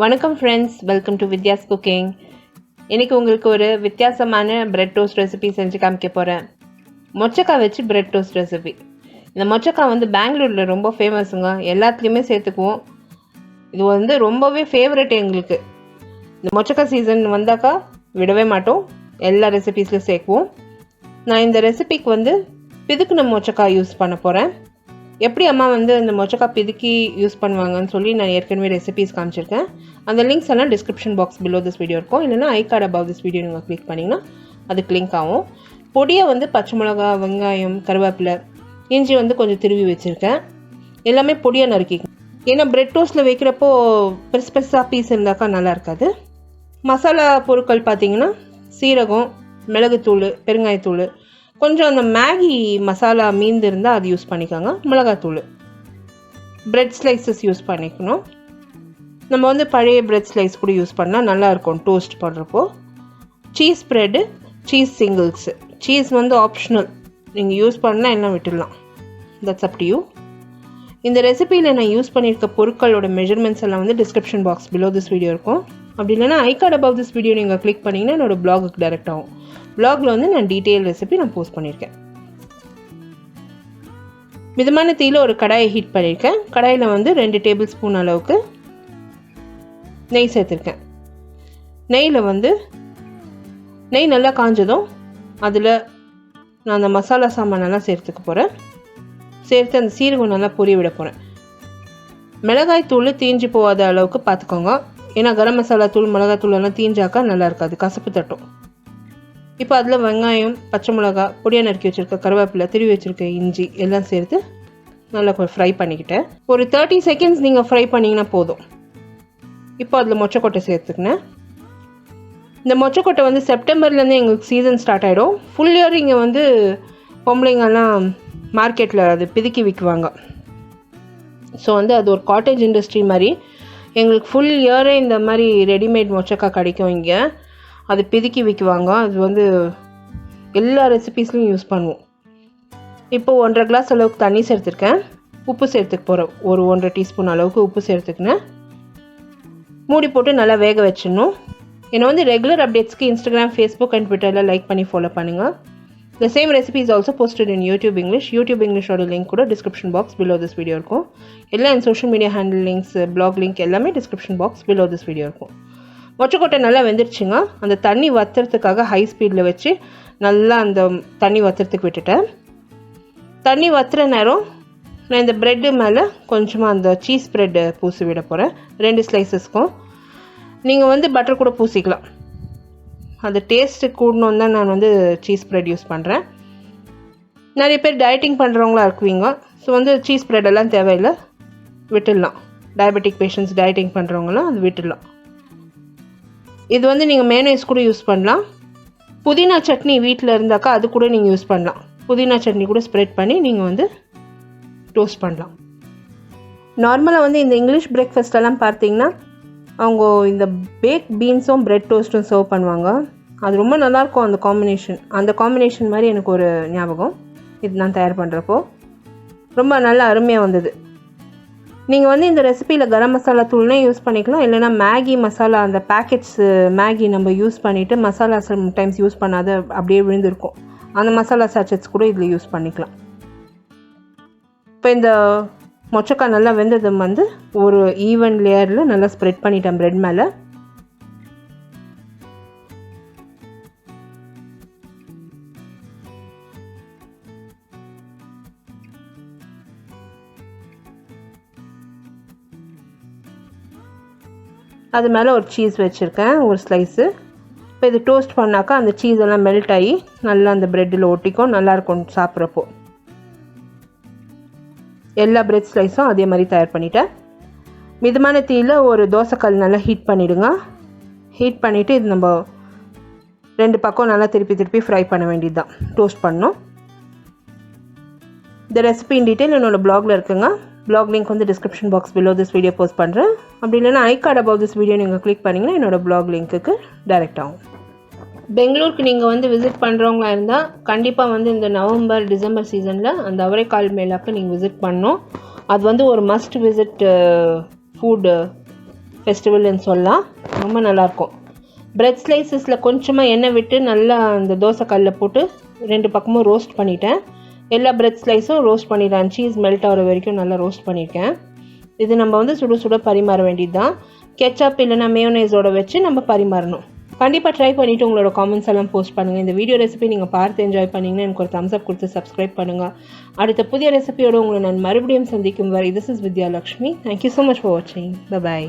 வணக்கம் friends, welcome to Vidya's cooking. இன்றைக்கி உங்களுக்கு ஒரு வித்தியாசமான பிரெட் டோஸ்ட் ரெசிபி செஞ்சு காமிக்க போகிறேன். மொச்சக்கா வச்சு பிரெட் டோஸ்ட் ரெசிபி. இந்த மொச்சக்கா பெங்களூரில் ரொம்ப ஃபேமஸுங்க. எல்லாத்துலேயுமே சேர்த்துக்குவோம். இது ரொம்பவே ஃபேவரட் எங்களுக்கு. இந்த மொச்சக்கா சீசன் வந்தாக்கா விடவே மாட்டோம், எல்லா ரெசிபீஸ்லையும் சேர்க்குவோம். நான் இந்த ரெசிபிக்கு பிதுக்குன மொச்சக்கா யூஸ் பண்ண போகிறேன். எப்படி அம்மா இந்த மொச்சக்கா பிதுக்கி யூஸ் பண்ணுவாங்கன்னு சொல்லி நான் ஏற்கனவே ரெசிபீஸ் காமிச்சிருக்கேன். அந்த லிங்க்ஸ் எல்லாம் description box below this video இருக்கும். இல்லைனா I card above this video நீங்கள் கிளிக் பண்ணிங்கன்னா அதுக்கு லிங்க் ஆகும். பொடியை பச்சை மிளகா, வெங்காயம், கருவேப்பிலை, இஞ்சி கொஞ்சம் திருவி வச்சுருக்கேன். எல்லாமே பொடியாக நறுக்கிக்கணும். ஏன்னா பிரெட் டோஸ்ட்டில் வைக்கிறப்போ பெருசாக பீஸ் இருந்தாக்கா நல்லா இருக்காது. மசாலா பொருட்கள் பார்த்திங்கன்னா சீரகம், மிளகுத்தூள், பெருங்காயத்தூள், கொஞ்சம் அந்த மேகி மசாலா மீந்து இருந்தால் அது யூஸ் பண்ணிக்கோங்க. மிளகாத்தூள், பிரெட் ஸ்லைசஸ் யூஸ் பண்ணிக்கணும். நம்ம பழைய பிரெட் ஸ்லைஸ் கூட யூஸ் பண்ணால் நல்லாயிருக்கும் டோஸ்ட் பண்ணுறப்போ. Cheese bread, cheese singles. Cheese optional, நீங்கள் யூஸ் பண்ணால் எல்லாம் விட்டுடலாம். That's up to you. இந்த ரெசிபியில் நான் யூஸ் பண்ணியிருக்க பொருட்களோட மெஷர்மெண்ட்ஸ் எல்லாம் description box below this video இருக்கும். அப்படி இல்லைனா I card above this video நீங்கள் கிளிக் பண்ணிங்கன்னா என்னோடய பிளாகுக்கு டைரக்ட் ஆகும். பிளாகில் நான் டீட்டெயில் ரெசிபி நான் போஸ்ட் பண்ணியிருக்கேன். மிதமான தீயில் ஒரு கடாயை ஹீட் பண்ணியிருக்கேன். கடாயில் 2 டேபிள் ஸ்பூன் அளவுக்கு நெய் சேர்த்துருக்கேன். நெய்யில் நெய் நல்லா காஞ்சதும் அதில் நான் அந்த மசாலா சாமானெல்லாம் சேர்த்துக்க போகிறேன். சேர்த்து அந்த சீரகம் நல்லா பொரிய விட போகிறேன். மிளகாய் தூள் தீஞ்சு போகாத அளவுக்கு பார்த்துக்கோங்க. ஏன்னா கரம் மசாலா தூள், மிளகாய் தூள் எல்லாம் தீஞ்சாக்கா நல்லா இருக்காது, கசப்பு தட்டும். இப்போ அதில் வெங்காயம், பச்சை மிளகா, பொடியாக நறுக்கி வச்சுருக்க கருவேப்பிலை, திருவி வச்சுருக்க இஞ்சி எல்லாம் சேர்த்து நல்லா ஃப்ரை பண்ணிக்கிட்டேன். ஒரு 30 செகண்ட்ஸ் நீங்கள் ஃப்ரை பண்ணிங்கன்னா போதும். இப்போ அதில் மொச்சக்கொட்டை சேர்த்துக்கினேன். இந்த மொச்சக்கொட்டை செப்டம்பர்லேருந்து எங்களுக்கு சீசன் ஸ்டார்ட் ஆகிடும். ஃபுல் இயர் இங்கே பொம்பளைங்கெல்லாம் மார்க்கெட்டில் அது பிதுக்கி விற்குவாங்க. ஸோ அது ஒரு காட்டேஜ் இண்டஸ்ட்ரி மாதிரி. எங்களுக்கு ஃபுல் இயரே இந்த மாதிரி ரெடிமேட் மொச்சக்கா கிடைக்கும் இங்கே. அது பிதுக்கி விற்குவாங்க. அது எல்லா ரெசிபீஸ்லையும் யூஸ் பண்ணுவோம். இப்போ 1.5 கிளாஸ் அளவுக்கு தண்ணி சேர்த்துருக்கேன். உப்பு சேர்த்துக்க போகிறேன். ஒரு 1.5 டீஸ்பூன் அளவுக்கு உப்பு சேர்த்துக்கினேன். மூடி போட்டு நல்லா வேக வச்சிடணும். என்னை ரெகுலர் அப்டேட்ஸ்க்கு இன்ஸ்டாகிராம், ஃபேஸ்புக் அண்ட் ட்விட்டரில் லைக் பண்ணி ஃபாலோ பண்ணுங்கள். The same recipe is also posted in YouTube English. YouTube English ஓட லிங்க் கூட description box below this video இருக்கும். எல்லாம் என் social media handle links, blog link எல்லாமே description box below this video இருக்கும். மொச்சக்கொட்டை நல்லா வெந்துருச்சுங்க. அந்த தண்ணி வத்துறதுக்காக ஹை ஸ்பீடில் வச்சு நல்லா அந்த தண்ணி வத்துறதுக்கு விட்டுட்டேன். தண்ணி வத்துற நேரம் நான் இந்த ப்ரெட்டு மேலே கொஞ்சமாக அந்த சீஸ் ப்ரெட்டு பூசி விட போகிறேன். 2 ஸ்லைசஸ்க்கும். நீங்கள் பட்டர் கூட பூசிக்கலாம். அது டேஸ்ட்டு கூடணும் தான் நான் சீஸ் ப்ரெட் யூஸ் பண்ணுறேன். நிறைய பேர் டயட்டிங் பண்ணுறவங்களா இருக்குவீங்க. ஸோ சீஸ் ப்ரெட்டெல்லாம் தேவையில்லை, விட்டுடலாம். டயபெட்டிக் பேஷண்ட்ஸ் டயட்டிங் பண்ணுறவங்களாம் அது விட்டுடலாம். இது நீங்கள் மேயோனைஸ் கூட யூஸ் பண்ணலாம். புதினா சட்னி வீட்டில் இருந்தாக்கா அது கூட நீங்கள் யூஸ் பண்ணலாம். புதினா சட்னி கூட ஸ்ப்ரெட் பண்ணி நீங்கள் டோஸ்ட் பண்ணலாம். நார்மலாக இந்த இங்கிலீஷ் பிரேக்ஃபாஸ்ட்டெல்லாம் பார்த்தீங்கன்னா அவங்க இந்த பேக் பீன்ஸும் பிரெட் டோஸ்ட்டும் சர்வ் பண்ணுவாங்க. அது ரொம்ப நல்லாயிருக்கும் அந்த காம்பினேஷன் மாதிரி எனக்கு ஒரு ஞாபகம். இது நான் தயார் பண்ணுறப்போ ரொம்ப நல்லா அருமையாக வந்தது. நீங்கள் இந்த ரெசிபியில் கரம் மசாலா தூள்னே யூஸ் பண்ணிக்கலாம். இல்லைனா மேகி மசாலா, அந்த பேக்கெட்ஸ் மேகி நம்ம யூஸ் பண்ணிவிட்டு மசாலா சம்டைம்ஸ் யூஸ் பண்ணாத அப்படியே விழுந்திருக்கும், அந்த மசாலா சாச்செட்ஸ் கூட இதில் யூஸ் பண்ணிக்கலாம். இப்போ இந்த மொச்சக்கா நல்லா வெந்தது ஒரு ஈவன் லேயரில் நல்லா ஸ்ப்ரெட் பண்ணிட்டேன் ப்ரெட் மேலே. அது மேலே ஒரு சீஸ் வச்சுருக்கேன், ஒரு ஸ்லைஸு. இப்போ இது டோஸ்ட் பண்ணாக்கா அந்த சீஸ் எல்லாம் மெல்ட் ஆகி நல்லா அந்த ப்ரெட்டில் ஒட்டிக்கும், நல்லாயிருக்கும் சாப்பிட்றப்போ. எல்லா பிரெட் ஸ்லைஸும் அதே மாதிரி தயார் பண்ணிட்டேன். மிதமான தீயில் ஒரு தோசைக்கல் நல்லா ஹீட் பண்ணிவிடுங்க. ஹீட் பண்ணிவிட்டு இது நம்ம 2 பக்கம் நல்லா திருப்பி ஃப்ரை பண்ண வேண்டியது தான், டோஸ்ட் பண்ணணும். இந்த ரெசிபி இன் டீட்டெயில் என்னோடய பிளாகில் இருக்குங்க. Blog link description box below this video post பண்ணுறேன். அப்படி இல்லைனா I card above this video நீங்கள் கிளிக் பண்ணிங்கன்னா என்னோடய பிளாக் லிங்க்குக்கு டைரக்ட் ஆகும். பெங்களூருக்கு நீங்கள் விசிட் பண்ணுறவங்களா இருந்தால் கண்டிப்பாக இந்த நவம்பர், டிசம்பர் சீசனில் அந்த அவரைக்கால் மேலாக்கு நீங்கள் விசிட் பண்ணணும். அது ஒரு மஸ்ட் விசிட் ஃபுட் ஃபெஸ்டிவல்னு சொல்லலாம். ரொம்ப நல்லாயிருக்கும். பிரெட் ஸ்லைசஸில் கொஞ்சமாக எண்ணெய் விட்டு நல்லா அந்த தோசை கல்லில் போட்டு 2 பக்கமும் ரோஸ்ட் பண்ணிட்டேன். எல்லா பிரெட் ஸ்லைஸும் ரோஸ்ட் பண்ணிட்டேன். சீஸ் மெல்ட் ஆகிற வரைக்கும் நல்லா ரோஸ்ட் பண்ணியிருக்கேன். இது நம்ம வந்து சுட சுட பரிமாற வேண்டியது தான். கெச்சப் இல்லைனா மேயோனைஸோட வச்சு நம்ம பரிமாறணும். கண்டிப்பாக ட்ரை பண்ணிவிட்டு உங்களோட காமெண்ட்ஸ் எல்லாம் போஸ்ட் பண்ணுங்கள். இந்த வீடியோ ரெசிபி நீங்கள் பார்த்து என்ஜாய் பண்ணிங்கன்னா எனக்கு ஒரு தம்ஸ் அப் கொடுத்து சப்ஸ்கிரைப் பண்ணுங்கள். அடுத்த புதிய ரெசிபியோடு உங்களை நான் மறுபடியும் சந்திக்கும் வரை, this is Vidya Lakshmi. Thank you so much for வாட்சிங். பை.